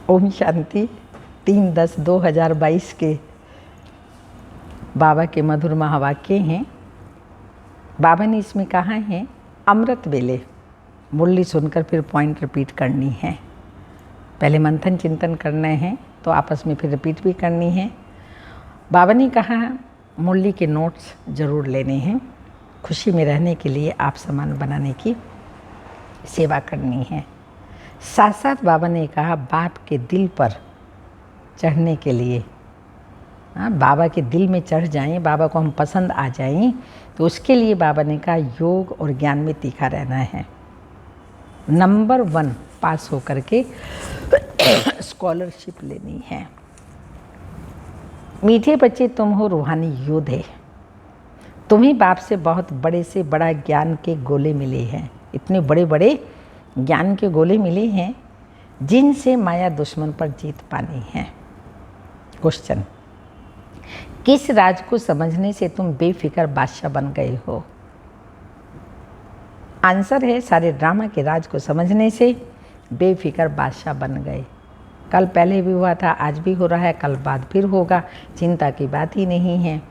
ओम शांति। 3/10/2022 के बाबा के मधुर महावाक्य हैं। बाबा ने इसमें कहा है, अमृत वेले। मुरली सुनकर फिर पॉइंट रिपीट करनी है। पहले मंथन चिंतन करना है तो आपस में फिर रिपीट भी करनी है। बाबा ने कहा मुरली के नोट्स ज़रूर लेने हैं। खुशी में रहने के लिए आप सामान बनाने की सेवा करनी है। साथ साथ बाबा ने कहा बाप के दिल पर चढ़ने के लिए, बाबा के दिल में चढ़ जाएं, बाबा को हम पसंद आ जाएं, तो उसके लिए बाबा ने कहा योग और ज्ञान में तीखा रहना है। नंबर 1 पास होकर के स्कॉलरशिप लेनी है। मीठे बच्चे तुम हो रूहानी योद्धे। तुम्हें बाप से बहुत बड़े से बड़ा ज्ञान के गोले मिले हैं। इतने बड़े बड़े ज्ञान के गोले मिले हैं जिनसे माया दुश्मन पर जीत पानी है। क्वेश्चन, किस राज को समझने से तुम बेफिक्र बादशाह बन गए हो? आंसर है सारे ड्रामा के राज को समझने से बेफिक्र बादशाह बन गए। कल पहले भी हुआ था, आज भी हो रहा है, कल बाद फिर होगा। चिंता की बात ही नहीं है।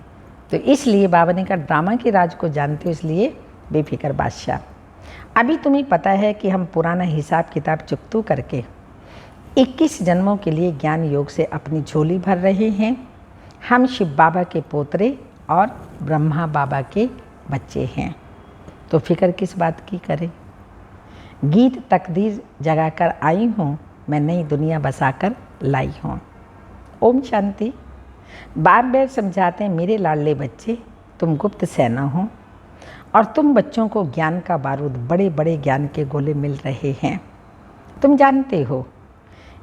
तो इसलिए बाबा ने कहा ड्रामा के राज को जानते हो, इसलिए बेफिक्र बादशाह। अभी तुम्हें पता है कि हम पुराना हिसाब किताब चुकतू करके 21 जन्मों के लिए ज्ञान योग से अपनी झोली भर रहे हैं। हम शिव बाबा के पोतरे और ब्रह्मा बाबा के बच्चे हैं, तो फिक्र किस बात की करें। गीत तकदीर जगाकर आई हूँ, मैं नई दुनिया बसाकर लाई हूँ। ओम शांति। बार बार समझाते हैं मेरे लाडले बच्चे, तुम गुप्त सेना हो और तुम बच्चों को ज्ञान का बारूद, बड़े बड़े ज्ञान के गोले मिल रहे हैं। तुम जानते हो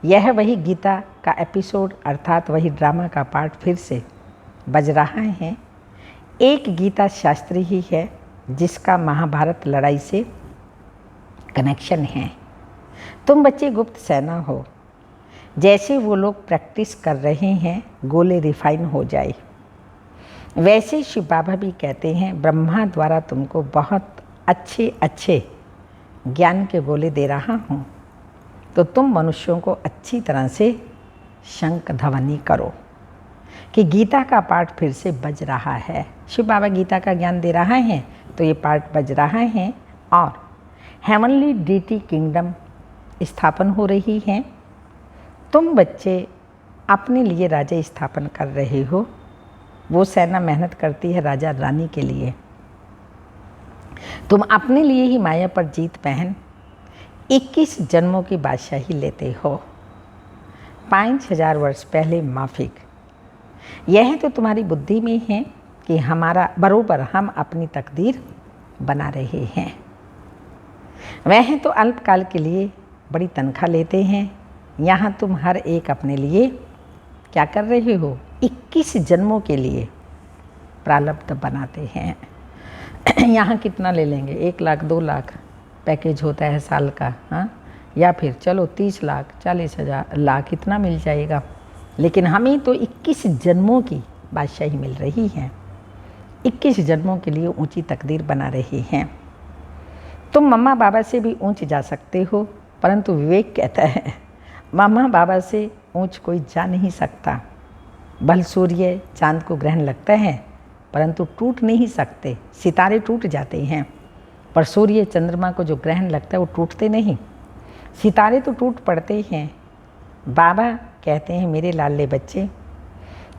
यह वही गीता का एपिसोड अर्थात वही ड्रामा का पार्ट फिर से बज रहा है। एक गीता शास्त्री ही है जिसका महाभारत लड़ाई से कनेक्शन है। तुम बच्चे गुप्त सेना हो। जैसे वो लोग प्रैक्टिस कर रहे हैं गोले रिफाइन हो जाए, वैसे शिव बाबा भी कहते हैं ब्रह्मा द्वारा तुमको बहुत अच्छे अच्छे ज्ञान के गोले दे रहा हूँ, तो तुम मनुष्यों को अच्छी तरह से शंख ध्वनि करो कि गीता का पाठ फिर से बज रहा है। शिव बाबा गीता का ज्ञान दे रहा है तो ये पाठ बज रहा है और हेवनली डीटी किंगडम स्थापन हो रही है। तुम बच्चे अपने लिए राजा स्थापन कर रहे हो। वो सेना मेहनत करती है राजा रानी के लिए। तुम अपने लिए ही माया पर जीत पहन 21 जन्मों की बादशाही लेते हो। 5000 वर्ष पहले माफिक। यह तो तुम्हारी बुद्धि में है कि हमारा बरोबर हम अपनी तकदीर बना रहे हैं। वह तो अल्पकाल के लिए बड़ी तनख्वाह लेते हैं। यहाँ तुम हर एक अपने लिए क्या कर रहे हो? 21 जन्मों के लिए प्रारब्ध बनाते हैं। यहाँ कितना ले लेंगे? 1 लाख 2 लाख पैकेज होता है साल का, हाँ, या फिर चलो 30 लाख 40,000 लाख इतना मिल जाएगा। लेकिन हमें तो 21 जन्मों की बादशाही मिल रही है। 21 जन्मों के लिए ऊंची तकदीर बना रहे हैं। तुम मम्मा बाबा से भी ऊंच जा सकते हो, परंतु विवेक कहता है मम्मा बाबा से ऊंच कोई जा नहीं सकता। भल सूर्य चांद को ग्रहण लगता है परंतु टूट नहीं सकते। सितारे टूट जाते हैं पर सूर्य चंद्रमा को जो ग्रहण लगता है वो टूटते नहीं। सितारे तो टूट पड़ते हैं। बाबा कहते हैं मेरे लाडले बच्चे,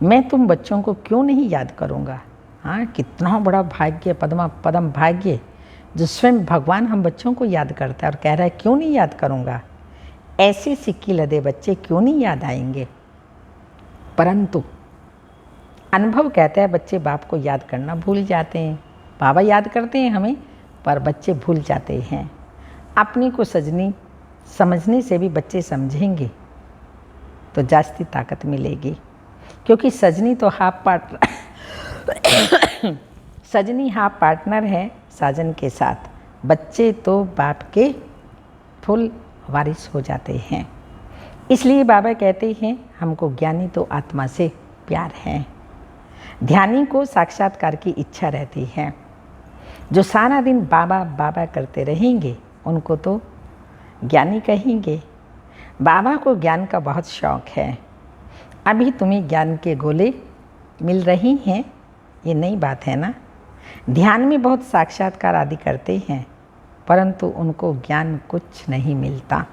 मैं तुम बच्चों को क्यों नहीं याद करूँगा। हाँ, कितना बड़ा भाग्य, पदम भाग्य जो स्वयं भगवान हम बच्चों को याद करता है और कह रहा है क्यों नहीं याद करूँगा। ऐसे सिक्की लदे बच्चे क्यों नहीं याद आएंगे। परंतु अनुभव कहता है बच्चे बाप को याद करना भूल जाते हैं। बाबा याद करते हैं हमें, पर बच्चे भूल जाते हैं। अपने को सजनी समझने से भी बच्चे समझेंगे तो जास्ती ताकत मिलेगी, क्योंकि सजनी तो सजनी हाफ पार्टनर है साजन के साथ। बच्चे तो बाप के फुल वारिस हो जाते हैं। इसलिए बाबा कहते हैं हमको ज्ञानी तो आत्मा से प्यार है। ध्यानी को साक्षात्कार की इच्छा रहती है। जो सारा दिन बाबा बाबा करते रहेंगे उनको तो ज्ञानी कहेंगे। बाबा को ज्ञान का बहुत शौक है। अभी तुम्हें ज्ञान के गोले मिल रही हैं, ये नई बात है ना। ध्यान में बहुत साक्षात्कार आदि करते हैं, परंतु उनको ज्ञान कुछ नहीं मिलता।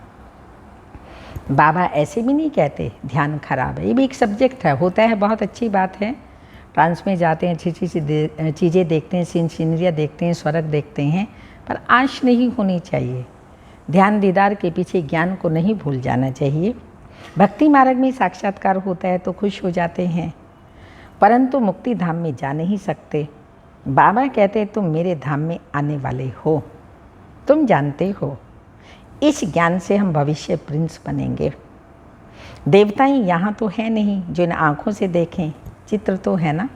बाबा ऐसे भी नहीं कहते ध्यान खराब है, ये भी एक सब्जेक्ट है, होता है, बहुत अच्छी बात है। ट्रांस में जाते हैं, अच्छी अच्छी चीज़ें देखते हैं, सीनरियाँ देखते हैं, स्वर्ग देखते हैं, पर आश नहीं होनी चाहिए। ध्यान दीदार के पीछे ज्ञान को नहीं भूल जाना चाहिए। भक्ति मार्ग में साक्षात्कार होता है तो खुश हो जाते हैं, परंतु मुक्ति धाम में जा नहीं सकते। बाबा कहते तुम मेरे धाम में आने वाले हो, तुम जानते हो। इस ज्ञान से हम भविष्य प्रिंस बनेंगे। देवताएं यहाँ तो है नहीं जो इन आँखों से देखें, चित्र तो है ना।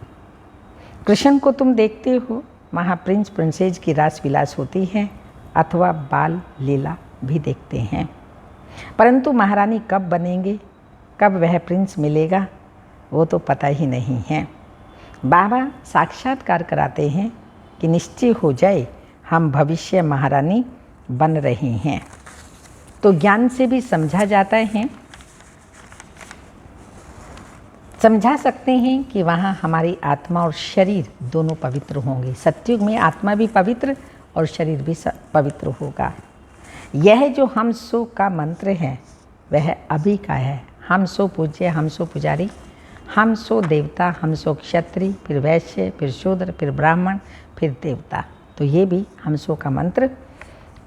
कृष्ण को तुम देखते हो, वहाँ प्रिंस प्रिंसेज की रास विलास होती है, अथवा बाल लीला भी देखते हैं, परंतु महारानी कब बनेंगे, कब वह प्रिंस मिलेगा, वो तो पता ही नहीं है। बाबा साक्षात्कार कराते हैं कि निश्चय हो जाए हम भविष्य महारानी बन रहे हैं। तो ज्ञान से भी समझा जाता है, समझा सकते हैं कि वहाँ हमारी आत्मा और शरीर दोनों पवित्र होंगे। सतयुग में आत्मा भी पवित्र और शरीर भी पवित्र होगा। यह जो हम सो का मंत्र है वह अभी का है। हम सो पूज्य, हम सो पुजारी, हम सो देवता, हम सो क्षत्रिय, फिर वैश्य, फिर शूद्र, फिर ब्राह्मण, फिर देवता। तो ये भी हम सो का मंत्र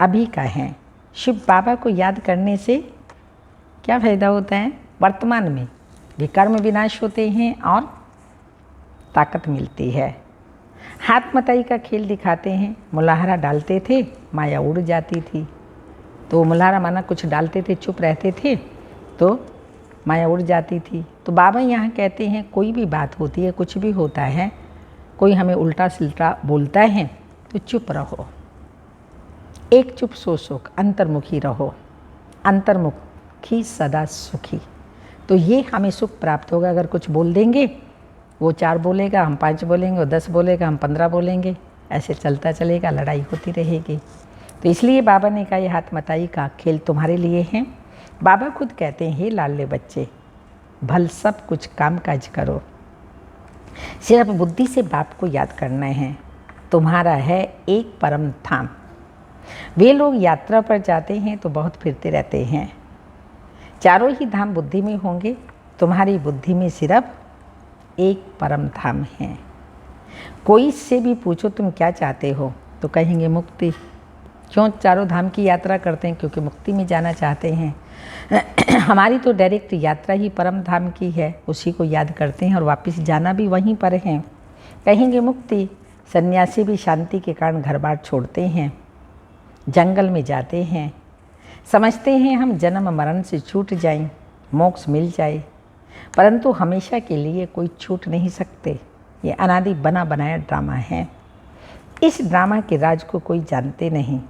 अभी का है। शिव बाबा को याद करने से क्या फ़ायदा होता है? वर्तमान में विकर्म विनाश होते हैं और ताकत मिलती है। हाथ मताई का खेल दिखाते हैं, मुलाहरा डालते थे, माया उड़ जाती थी। तो मुलाहरा माना कुछ डालते थे, चुप रहते थे तो माया उड़ जाती थी। तो बाबा यहाँ कहते हैं कोई भी बात होती है, कुछ भी होता है, कोई हमें उल्टा सिल्टा बोलता है तो चुप रहो। एक चुप सो सुख, अंतर्मुखी रहो। अंतर्मुखी सदा सुखी। तो ये हमें सुख प्राप्त होगा। अगर कुछ बोल देंगे, वो 4 बोलेगा, हम 5 बोलेंगे, वो 10 बोलेगा, हम 15 बोलेंगे, ऐसे चलता चलेगा, लड़ाई होती रहेगी। तो इसलिए बाबा ने कहा ये हाथ मताई का खेल तुम्हारे लिए है। बाबा खुद कहते हैं हे लाडले बच्चे, भल सब कुछ काम काज करो, सिर्फ बुद्धि से बाप को याद करना है। तुम्हारा है एक परम धाम। वे लोग यात्रा पर जाते हैं तो बहुत फिरते रहते हैं। चारों ही धाम बुद्धि में होंगे, तुम्हारी बुद्धि में सिर्फ एक परम धाम है। कोई से भी पूछो तुम क्या चाहते हो तो कहेंगे मुक्ति। क्यों चारों धाम की यात्रा करते हैं? क्योंकि मुक्ति में जाना चाहते हैं। हमारी तो डायरेक्ट यात्रा ही परम धाम की है, उसी को याद करते हैं और वापस जाना भी वहीं पर है। कहेंगे मुक्ति। सन्यासी भी शांति के कारण घर बार छोड़ते हैं, जंगल में जाते हैं, समझते हैं हम जन्म मरण से छूट जाएं, मोक्ष मिल जाए, परंतु हमेशा के लिए कोई छूट नहीं सकते। ये अनादि बना बनाया ड्रामा है। इस ड्रामा के राज को कोई जानते नहीं।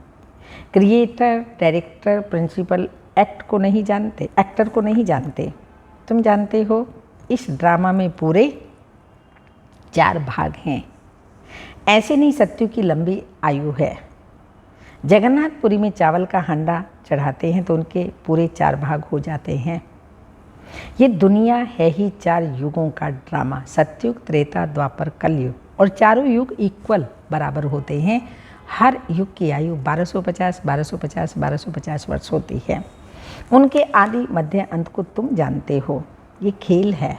क्रिएटर, डायरेक्टर, प्रिंसिपल एक्टर को नहीं जानते। तुम जानते हो इस ड्रामा में पूरे 4 भाग हैं। ऐसे नहीं सत्यु की लंबी आयु है। जगन्नाथपुरी में चावल का हांडा चढ़ाते हैं तो उनके पूरे 4 भाग हो जाते हैं। ये दुनिया है ही 4 युगों का ड्रामा, सतयुग, त्रेता, द्वापर, कलयुग। और चारों युग इक्वल बराबर होते हैं। हर युग की आयु 1250 वर्ष होती है। उनके आदि मध्य अंत को तुम जानते हो। ये खेल है।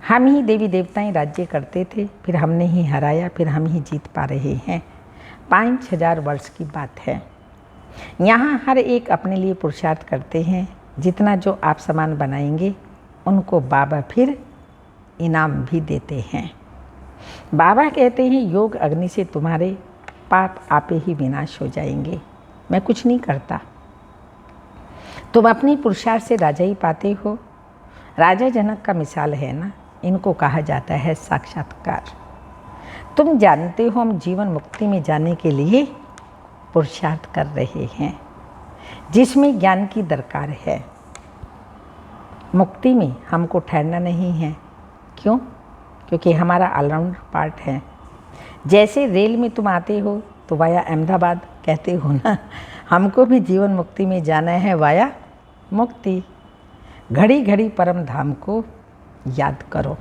हम ही देवी देवताएं राज्य करते थे, फिर हमने ही हराया, फिर हम ही जीत पा रहे हैं। 5000 वर्ष की बात है। यहाँ हर एक अपने लिए पुरुषार्थ करते हैं। जितना जो आप सामान बनाएंगे उनको बाबा फिर इनाम भी देते हैं। बाबा कहते हैं योग अग्नि से तुम्हारे पाप आपे ही विनाश हो जाएंगे। मैं कुछ नहीं करता, तुम अपनी पुरुषार्थ से राजा ही पाते हो। राजा जनक का मिसाल है ना, इनको कहा जाता है साक्षात्कार। तुम जानते हो हम जीवन मुक्ति में जाने के लिए पुरुषार्थ कर रहे हैं, जिसमें ज्ञान की दरकार है। मुक्ति में हमको ठहरना नहीं है। क्यों? क्योंकि हमारा ऑलराउंड पार्ट है। जैसे रेल में तुम आते हो तो वाया अहमदाबाद कहते हो ना, हमको भी जीवन मुक्ति में जाना है वाया मुक्ति। घड़ी घड़ी परम धाम को याद करो।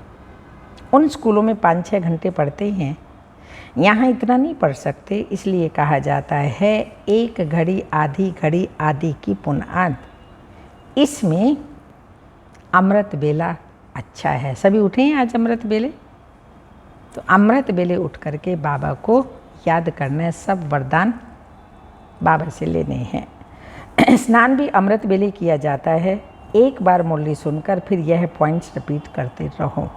उन स्कूलों में 5-6 घंटे पढ़ते हैं, यहाँ इतना नहीं पढ़ सकते, इसलिए कहा जाता है एक घड़ी आदि की पुनाद। इसमें अमृत बेला अच्छा है। सभी उठे हैं आज अमृत बेले? तो अमृत बेले उठ करके बाबा को याद करना है, सब वरदान बाबा से लेने हैं। स्नान भी अमृत बेले किया जाता है। एक बार मुरली सुनकर फिर यह पॉइंट्स रिपीट करते रहो।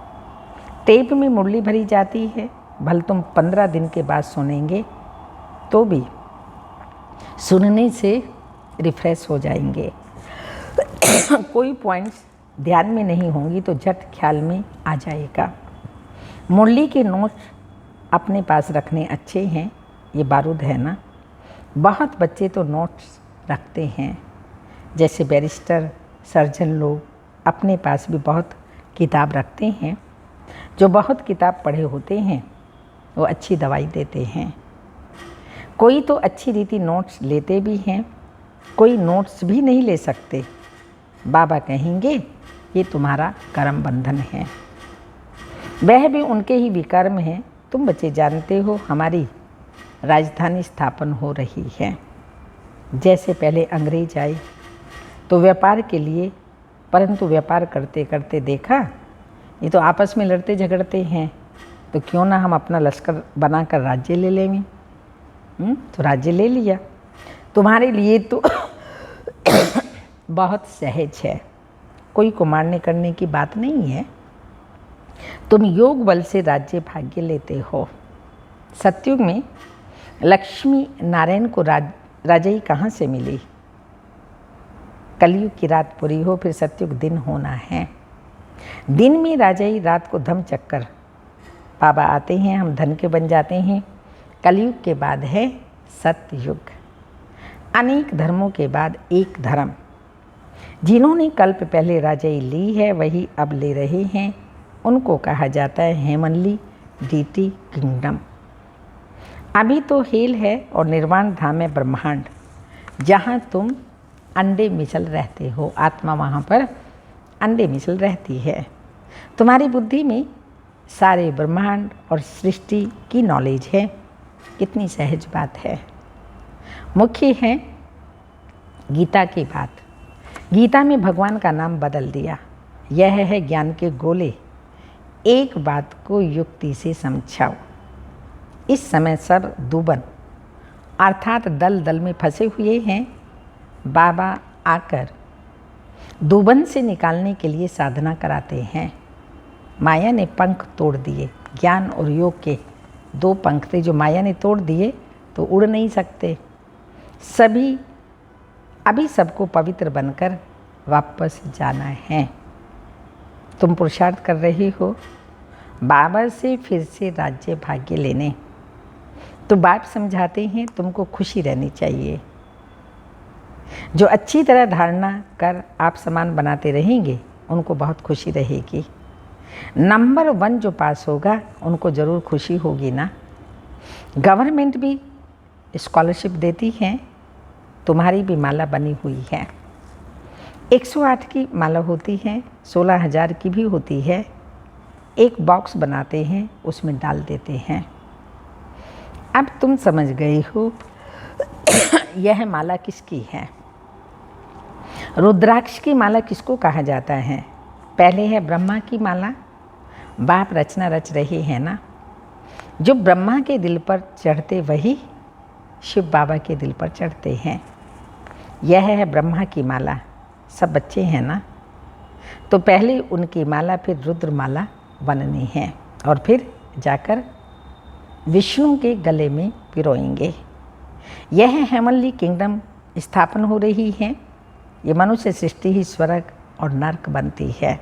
टेप में मुरली भरी जाती है, भले तुम 15 दिन के बाद सुनेंगे तो भी सुनने से रिफ्रेश हो जाएंगे। कोई पॉइंट्स ध्यान में नहीं होंगी तो झट ख्याल में आ जाएगा। मुरली के नोट्स अपने पास रखने अच्छे हैं। ये बारूद है ना, बहुत बच्चे तो नोट्स रखते हैं, जैसे बैरिस्टर सर्जन लोग अपने पास भी बहुत किताब रखते हैं। जो बहुत किताब पढ़े होते हैं वो अच्छी दवाई देते हैं। कोई तो अच्छी रीति नोट्स लेते भी हैं, कोई नोट्स भी नहीं ले सकते। बाबा कहेंगे ये तुम्हारा कर्म बंधन है, वह भी उनके ही विकर्म हैं। तुम बच्चे जानते हो हमारी राजधानी स्थापन हो रही है। जैसे पहले अंग्रेज आए तो व्यापार के लिए, परंतु व्यापार करते करते देखा ये तो आपस में लड़ते झगड़ते हैं, तो क्यों ना हम अपना लश्कर बनाकर राज्य ले लेंगे। तो राज्य ले लिया। तुम्हारे लिए तो बहुत सहज है, कोई को मारने करने की बात नहीं है। तुम योग बल से राज्य भाग्य लेते हो। सतयुग में लक्ष्मी नारायण को राजाई कहाँ से मिली? कलयुग की रात पूरी हो फिर सतयुग दिन होना है। दिन में राजाई, रात को धम चक्कर। बाबा आते हैं, हम धन के बन जाते हैं। कलयुग के बाद है सतयुग। अनेक धर्मों के बाद एक धर्म। जिन्होंने कल्प पहले राजाई ली है वही अब ले रहे हैं, उनको कहा जाता है हेमनली डीटी किंगडम। अभी तो हेल है और निर्वाण धाम है ब्रह्मांड, जहाँ तुम अंडे मिसल रहते हो। आत्मा वहाँ पर अंडे मिसल रहती है। तुम्हारी बुद्धि में सारे ब्रह्मांड और सृष्टि की नॉलेज है। कितनी सहज बात है। मुख्य है गीता की बात। गीता में भगवान का नाम बदल दिया। यह है ज्ञान के गोले, एक बात को युक्ति से समझाओ। इस समय सब दुबन अर्थात दल दल में फंसे हुए हैं। बाबा आकर दुबन से निकालने के लिए साधना कराते हैं। माया ने पंख तोड़ दिए। ज्ञान और योग के 2 पंख थे जो माया ने तोड़ दिए, तो उड़ नहीं सकते। अभी सबको पवित्र बनकर वापस जाना है। तुम पुरुषार्थ कर रही हो बाबा से फिर से राज्य भाग्य लेने। तो बाप समझाते हैं तुमको खुशी रहनी चाहिए। जो अच्छी तरह धारणा कर आप समान बनाते रहेंगे उनको बहुत खुशी रहेगी। नंबर 1 जो पास होगा उनको ज़रूर खुशी होगी ना। गवर्नमेंट भी स्कॉलरशिप देती है। तुम्हारी भी माला बनी हुई है। 108 की माला होती है, 16,000 की भी होती है। एक बॉक्स बनाते हैं, उसमें डाल देते हैं। अब तुम समझ गए हो यह माला किसकी है। रुद्राक्ष की माला किसको कहा जाता है? पहले है ब्रह्मा की माला। बाप रचना रच रहे हैं ना। जो ब्रह्मा के दिल पर चढ़ते वही शिव बाबा के दिल पर चढ़ते हैं। यह है ब्रह्मा की माला। सब बच्चे हैं ना, तो पहले उनकी माला फिर रुद्र माला बननी है और फिर जाकर विष्णु के गले में पिरोएंगे। यह हेमनली किंगडम स्थापन हो रही है। ये मनुष्य सृष्टि ही स्वर्ग और नर्क बनती है।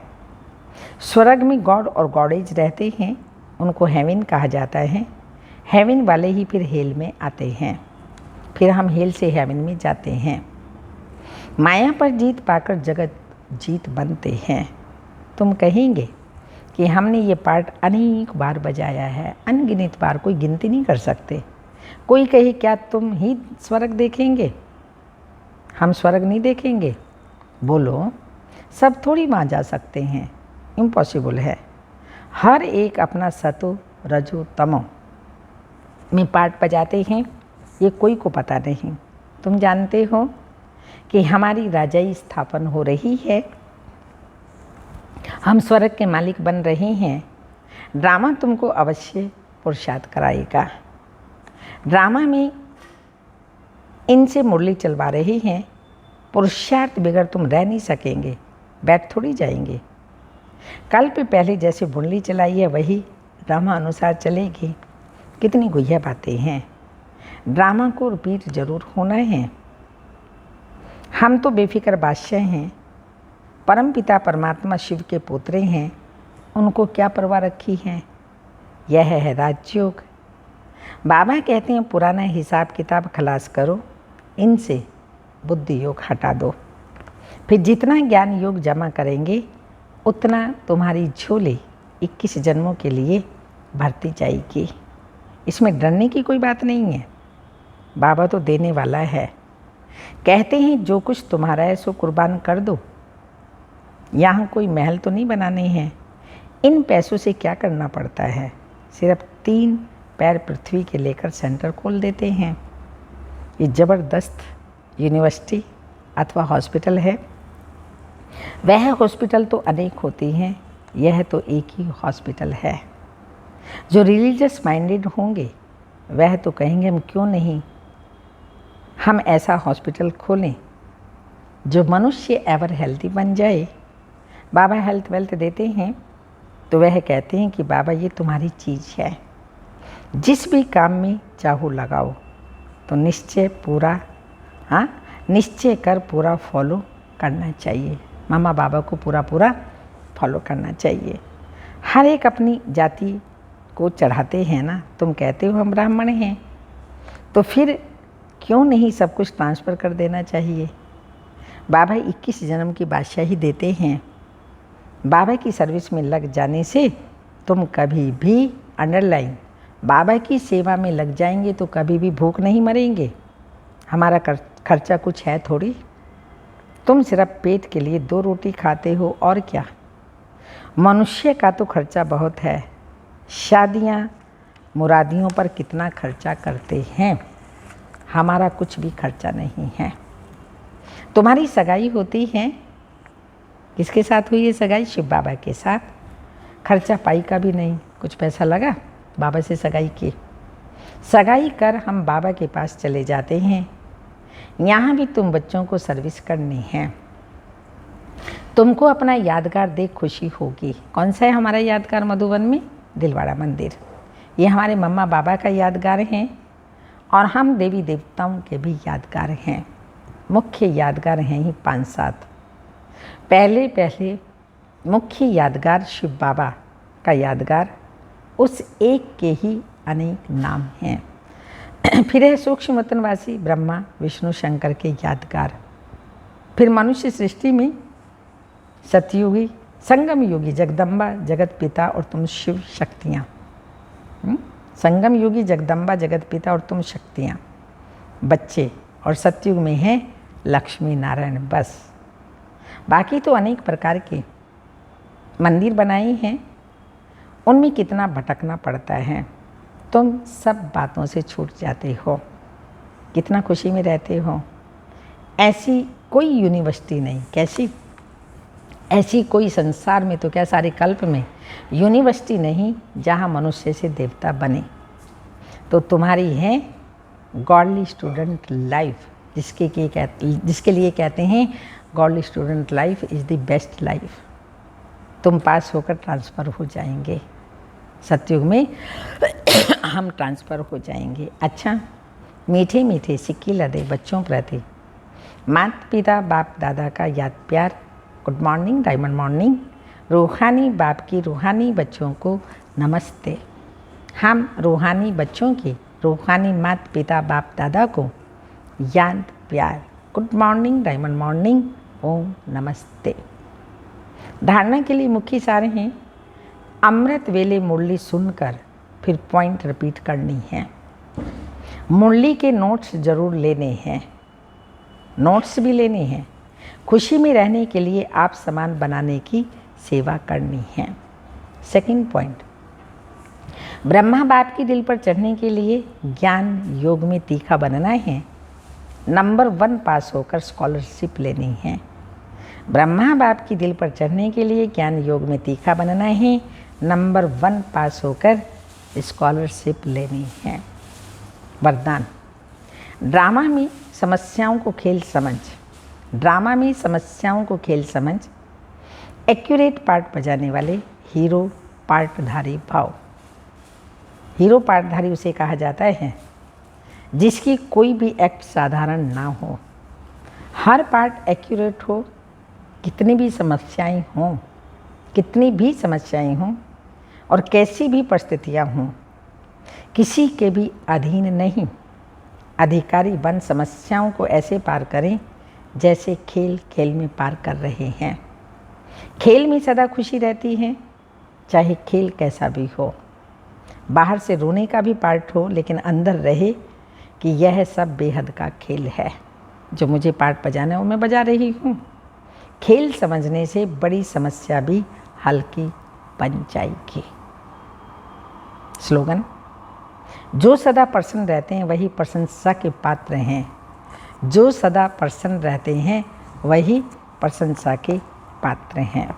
स्वर्ग में गॉड और गॉडेज रहते हैं, उनको हेवन कहा जाता है। हेवन वाले ही फिर हेल में आते हैं, फिर हम हेल से हेवन में जाते हैं। माया पर जीत पाकर जगत जीत बनते हैं। तुम कहेंगे कि हमने ये पार्ट अनेक बार बजाया है, अनगिनत बार, कोई गिनती नहीं कर सकते। कोई कहे क्या तुम ही स्वर्ग देखेंगे? हम स्वर्ग नहीं देखेंगे। बोलो, सब थोड़ी वहाँ जा सकते हैं, इम्पॉसिबल है। हर एक अपना सतो रजो तमो में पार्ट बजाते हैं, ये कोई को पता नहीं। तुम जानते हो कि हमारी राजाई स्थापन हो रही है, हम स्वर्ग के मालिक बन रहे हैं। ड्रामा तुमको अवश्य पुरुषार्थ कराएगा। ड्रामा में इनसे मुरली चलवा रही हैं, पुरुषार्थ बगैर तुम रह नहीं सकेंगे, बैठ थोड़ी जाएंगे। कल पे पहले जैसे मुरली चलाई है वही ड्रामा अनुसार चलेगी। कितनी गुहिया बातें हैं। ड्रामा को रिपीट जरूर होना है। हम तो बेफिक्र बादशाह हैं, परम पिता परमात्मा शिव के पुत्र हैं, उनको क्या परवाह रखी है। यह है राजयोग। बाबा कहते हैं पुराना हिसाब किताब खलास करो, इनसे बुद्धि योग हटा दो। फिर जितना ज्ञान योग जमा करेंगे उतना तुम्हारी झोली 21 जन्मों के लिए भरती जाएगी। इसमें डरने की कोई बात नहीं है। बाबा तो देने वाला है। कहते हैं जो कुछ तुम्हारा है सो कुर्बान कर दो। यहाँ कोई महल तो नहीं बनाने हैं। इन पैसों से क्या करना पड़ता है, सिर्फ 3 पैर पृथ्वी के लेकर सेंटर खोल देते हैं। ये ज़बरदस्त यूनिवर्सिटी अथवा हॉस्पिटल है। वह हॉस्पिटल तो अनेक होती हैं, यह तो एक ही हॉस्पिटल है। जो रिलीजियस माइंडेड होंगे वह तो कहेंगे हम क्यों नहीं, हम ऐसा हॉस्पिटल खोलें जो मनुष्य एवर हेल्दी बन जाए। बाबा हेल्थ वेल्थ देते हैं तो वह कहते हैं कि बाबा ये तुम्हारी चीज़ है, जिस भी काम में चाहो लगाओ, तो निश्चय पूरा निश्चय कर पूरा फॉलो करना चाहिए। मामा बाबा को पूरा फॉलो करना चाहिए। हर एक अपनी जाति को चढ़ाते हैं ना। तुम कहते हो हम ब्राह्मण हैं, तो फिर क्यों नहीं सब कुछ ट्रांसफ़र कर देना चाहिए। बाबा 21 जन्म की बादशाही देते हैं। बाबा की सर्विस में लग जाने से तुम कभी भी अंडरलाइन बाबा की सेवा में लग जाएंगे तो कभी भी भूख नहीं मरेंगे। हमारा खर्चा कुछ है थोड़ी। तुम सिर्फ पेट के लिए 2 रोटी खाते हो और क्या। मनुष्य का तो खर्चा बहुत है। शादियाँ मुरादियों पर कितना खर्चा करते हैं, हमारा कुछ भी खर्चा नहीं है। तुम्हारी सगाई होती है, किसके साथ हुई है सगाई? शिव बाबा के साथ। खर्चा पाई का भी नहीं, कुछ पैसा लगा, बाबा से सगाई की। सगाई कर हम बाबा के पास चले जाते हैं। यहाँ भी तुम बच्चों को सर्विस करनी है। तुमको अपना यादगार देख खुशी होगी। कौन सा है हमारा यादगार मधुबन में? दिलवाड़ा मंदिर। ये हमारे मम्मा बाबा का यादगार हैं और हम देवी देवताओं के भी यादगार हैं। मुख्य यादगार हैं ही 5-7। पहले मुख्य यादगार शिव बाबा का यादगार, उस एक के ही अनेक नाम हैं। फिर है सूक्ष्म वतनवासी ब्रह्मा विष्णु शंकर के यादगार। फिर मनुष्य सृष्टि में सतयुगी संगम युगी जगदम्बा जगत पिता और तुम शिव शक्तियाँ। संगम युगी जगदम्बा जगत पिता और तुम शक्तियाँ बच्चे, और सतयुग में है लक्ष्मी नारायण। बस बाकी तो अनेक प्रकार के मंदिर बनाए हैं, उनमें कितना भटकना पड़ता है। तुम सब बातों से छूट जाते हो, कितना खुशी में रहते हो। ऐसी कोई यूनिवर्सिटी नहीं, कैसी ऐसी कोई संसार में तो क्या सारे कल्प में यूनिवर्सिटी नहीं जहाँ मनुष्य से देवता बने। तो तुम्हारी है गॉडली स्टूडेंट लाइफ, जिसके लिए कहते हैं godly student life is the best life. तुम पास होकर ट्रांसफ़र हो जाएंगे, सतयुग में हम ट्रांसफ़र हो जाएंगे। अच्छा, मीठे मीठे सिक्के लदे बच्चों प्रति माता पिता बाप दादा का याद प्यार। Good morning, diamond morning. रूहानी बाप की रूहानी बच्चों को नमस्ते। हम रूहानी बच्चों की रूहानी माता पिता बाप दादा को याद प्यार। गुड मॉर्निंग, डायमंड मॉर्निंग, ओम नमस्ते। धारणा के लिए मुख्य सारे हैं। अमृत वेले मुरली सुनकर फिर पॉइंट रिपीट करनी है। मुरली के नोट्स ज़रूर लेने हैं, नोट्स भी लेने हैं। खुशी में रहने के लिए आप सामान बनाने की सेवा करनी है। सेकंड पॉइंट, ब्रह्मा बाप के दिल पर चढ़ने के लिए ज्ञान योग में तीखा बनना है। नंबर 1 पास होकर स्कॉलरशिप लेनी है। ब्रह्मा बाप की दिल पर चढ़ने के लिए ज्ञान योग में तीखा बनना है। नंबर 1 पास होकर स्कॉलरशिप लेनी है। वरदान, ड्रामा में समस्याओं को खेल समझ, ड्रामा में समस्याओं को खेल समझ, एक्यूरेट पार्ट बजाने वाले हीरो पार्टधारी भाव। हीरो पार्टधारी उसे कहा जाता है जिसकी कोई भी एक्ट साधारण ना हो, हर पार्ट एक्यूरेट हो, कितनी भी समस्याएं हों और कैसी भी परिस्थितियां हों, किसी के भी अधीन नहीं, अधिकारी बन समस्याओं को ऐसे पार करें जैसे खेल खेल में पार कर रहे हैं। खेल में सदा खुशी रहती है, चाहे खेल कैसा भी हो। बाहर से रोने का भी पार्ट हो, लेकिन अंदर रहे कि यह सब बेहद का खेल है। जो मुझे पार्ट बजाना है वो मैं बजा रही हूँ। खेल समझने से बड़ी समस्या भी हल्की बन जाएगी। स्लोगन, जो सदा प्रसन्न रहते हैं वही प्रशंसा के पात्र हैं। जो सदा प्रसन्न रहते हैं वही प्रशंसा के पात्र हैं।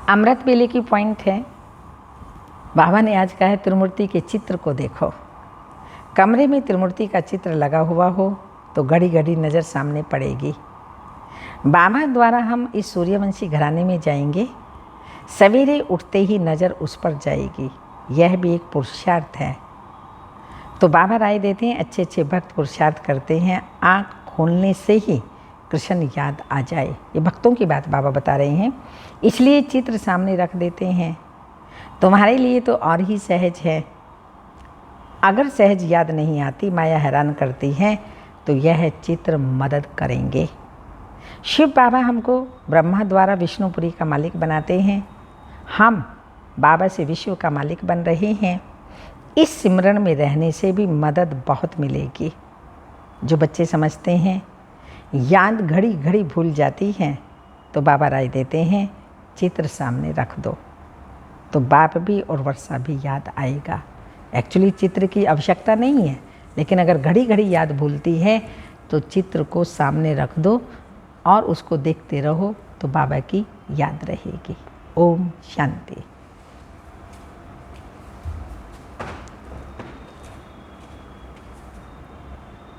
अमृत वेले की पॉइंट है, बाबा ने आज कहा है त्रिमूर्ति के चित्र को देखो। कमरे में त्रिमूर्ति का चित्र लगा हुआ हो तो घड़ी घड़ी नज़र सामने पड़ेगी। बाबा द्वारा हम इस सूर्यवंशी घराने में जाएंगे, सवेरे उठते ही नज़र उस पर जाएगी। यह भी एक पुरुषार्थ है। तो बाबा राय देते हैं, अच्छे अच्छे भक्त पुरुषार्थ करते हैं, आँख खोलने से ही कृष्ण याद आ जाए। ये भक्तों की बात बाबा बता रहे हैं, इसलिए चित्र सामने रख देते हैं। तुम्हारे लिए तो और ही सहज है। अगर सहज याद नहीं आती, माया हैरान करती है, तो यह चित्र मदद करेंगे। शिव बाबा हमको ब्रह्मा द्वारा विष्णुपुरी का मालिक बनाते हैं। हम बाबा से विश्व का मालिक बन रहे हैं। इस सिमरन में रहने से भी मदद बहुत मिलेगी। जो बच्चे समझते हैं याद घड़ी घड़ी भूल जाती है, तो बाबा राय देते हैं चित्र सामने रख दो, तो बाप भी और वर्षा भी याद आएगा। एक्चुअली चित्र की आवश्यकता नहीं है, लेकिन अगर घड़ी घड़ी याद भूलती है तो चित्र को सामने रख दो और उसको देखते रहो, तो बाबा की याद रहेगी। ओम शांति।